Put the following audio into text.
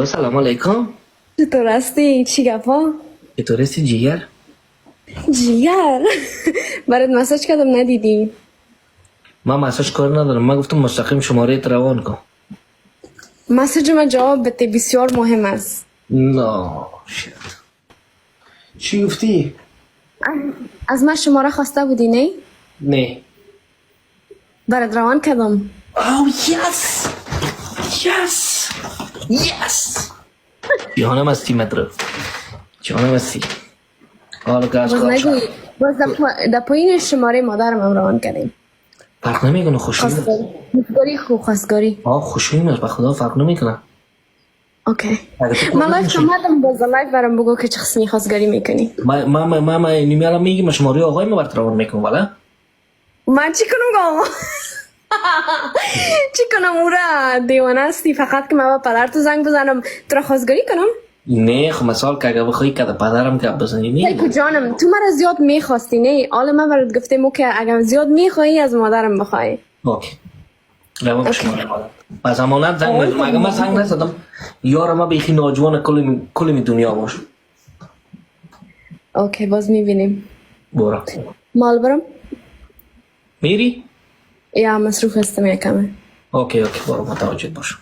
سلام علیکم. چطور هستی؟ چی گپا؟ چطور هستی جیگر؟ جیگر برات مساج کردم ندیدی. من مساج کار ندارم. من گفتم مستقیم شماره روان کن. مساج من جواب بده، بسیار مهم است. نه چی گفتی؟ از من شماره خواسته بودی نه؟ نه. برات روان کردم. او یس یس یس. جهانم هستی مدرو، جهانم هستی. حالا که از باز کار نگوی، شد باز در پایین شماره مادرم هم روان کردیم. فرق نمیکنه. خوشویم خواستگاری خوب خواستگاری. خوشویم است، به خدا فرق نمیکنه. اوکی. اگه تو من کار لایف کمدم، باز لایف برام بگو که چه قسمی خواستگاری میکنی. ما نیمیالا میگی ما شماره آقای ما برات روان میکنم. والا من چی کنم گام؟ چی کنم اورا دیوانه هستی؟ فقط که من با پدر تو زنگ بزنم تو را خواستگاری کنم؟ نه خب مثال که اگه بخوایی که پدرم که بزنی ای نه. جانم تو مرا زیاد میخواستی نه؟ حالا من برات گفتم که اگر زیاد میخوایی از مادرم بخوای. اوکی روان شماره مادر با زمانت زنگ میزم. اگه من زنگ نزدم یارم ما بیخی ناجوان کل دنیا باش. اوکی باز میبینیم. برو مال برم میری؟ یا مصروف هستم یکمه. اوکی برو متوجه باش.